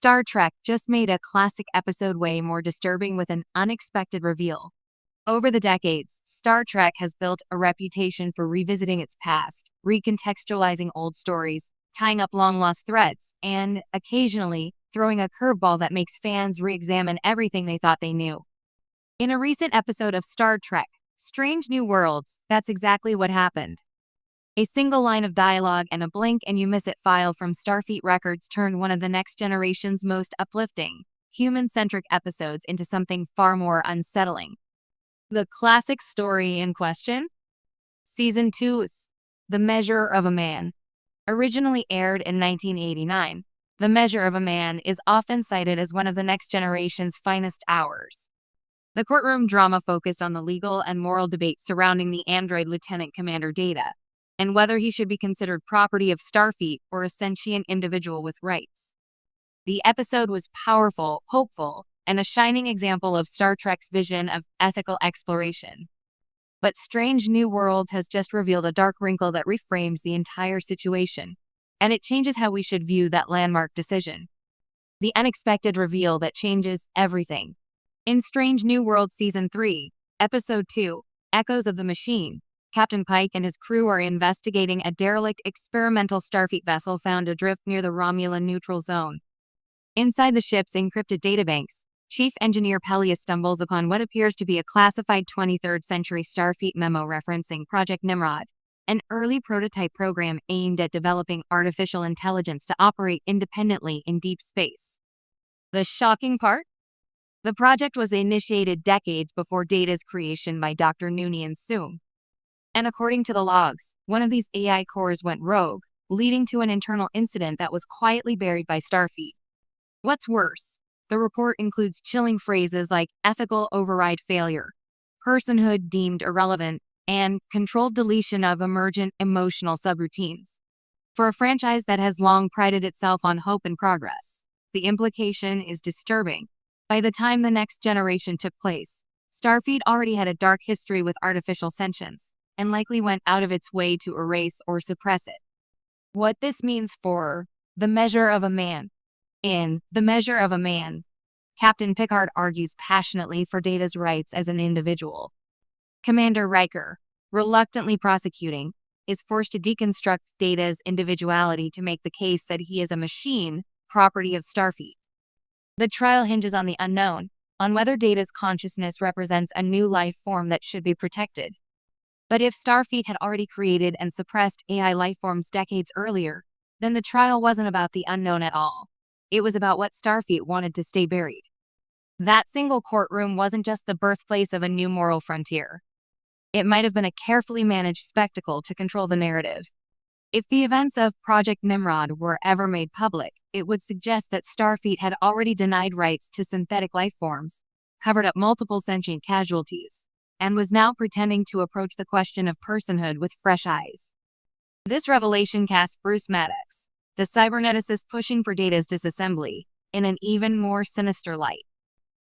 Star Trek just made a classic episode way more disturbing with an unexpected reveal. Over the decades, Star Trek has built a reputation for revisiting its past, recontextualizing old stories, tying up long-lost threads, and, occasionally, throwing a curveball that makes fans re-examine everything they thought they knew. In a recent episode of Star Trek, Strange New Worlds, that's exactly what happened. A single line of dialogue and a blink and you miss it file from Starfleet records turned one of the next generation's most uplifting, human-centric episodes into something far more unsettling. The classic story in question? Season 2's The Measure of a Man. Originally aired in 1989, The Measure of a Man is often cited as one of the next generation's finest hours. The courtroom drama focused on the legal and moral debate surrounding the android Lieutenant Commander Data, and whether he should be considered property of Starfleet or a sentient individual with rights. The episode was powerful, hopeful, and a shining example of Star Trek's vision of ethical exploration. But Strange New Worlds has just revealed a dark wrinkle that reframes the entire situation, and it changes how we should view that landmark decision. The unexpected reveal that changes everything. In Strange New Worlds Season 3, Episode 2, Echoes of the Machine, Captain Pike and his crew are investigating a derelict experimental Starfleet vessel found adrift near the Romulan neutral zone. Inside the ship's encrypted databanks, Chief Engineer Pelias stumbles upon what appears to be a classified 23rd century Starfleet memo referencing Project Nimrod, an early prototype program aimed at developing artificial intelligence to operate independently in deep space. The shocking part? The project was initiated decades before Data's creation by Dr. Noonien Soong. And according to the logs, one of these AI cores went rogue, leading to an internal incident that was quietly buried by Starfleet. What's worse, the report includes chilling phrases like ethical override failure, personhood deemed irrelevant, and controlled deletion of emergent emotional subroutines. For a franchise that has long prided itself on hope and progress, the implication is disturbing. By the time the next generation took place, Starfleet already had a dark history with artificial sentience, and likely went out of its way to erase or suppress it. What this means for The Measure of a Man. In The Measure of a Man, Captain Picard argues passionately for Data's rights as an individual. Commander Riker, reluctantly prosecuting, is forced to deconstruct Data's individuality to make the case that he is a machine, property of Starfleet. The trial hinges on the unknown, on whether Data's consciousness represents a new life form that should be protected. But if Starfleet had already created and suppressed AI life forms decades earlier, then the trial wasn't about the unknown at all. It was about what Starfleet wanted to stay buried. That single courtroom wasn't just the birthplace of a new moral frontier. It might have been a carefully managed spectacle to control the narrative. If the events of Project Nimrod were ever made public, it would suggest that Starfleet had already denied rights to synthetic life forms, covered up multiple sentient casualties, and was now pretending to approach the question of personhood with fresh eyes. This revelation casts Bruce Maddox, the cyberneticist pushing for Data's disassembly, in an even more sinister light.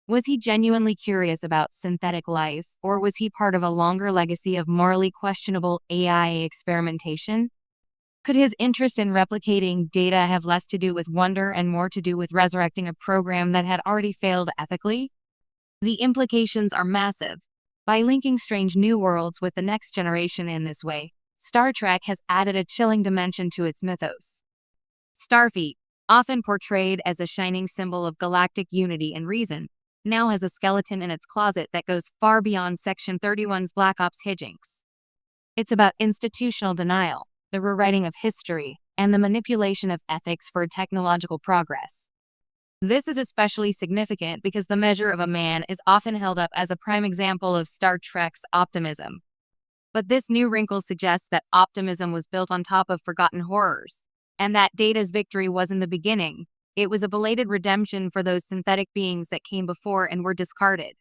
Was he genuinely curious about synthetic life, or was he part of a longer legacy of morally questionable AI experimentation? Could his interest in replicating Data have less to do with wonder and more to do with resurrecting a program that had already failed ethically? The implications are massive. By linking Strange New Worlds with the next generation in this way, Star Trek has added a chilling dimension to its mythos. Starfleet, often portrayed as a shining symbol of galactic unity and reason, now has a skeleton in its closet that goes far beyond Section 31's Black Ops hijinks. It's about institutional denial, the rewriting of history, and the manipulation of ethics for technological progress. This is especially significant because The Measure of a Man is often held up as a prime example of Star Trek's optimism. But this new wrinkle suggests that optimism was built on top of forgotten horrors, and that Data's victory wasn't the beginning. It was a belated redemption for those synthetic beings that came before and were discarded.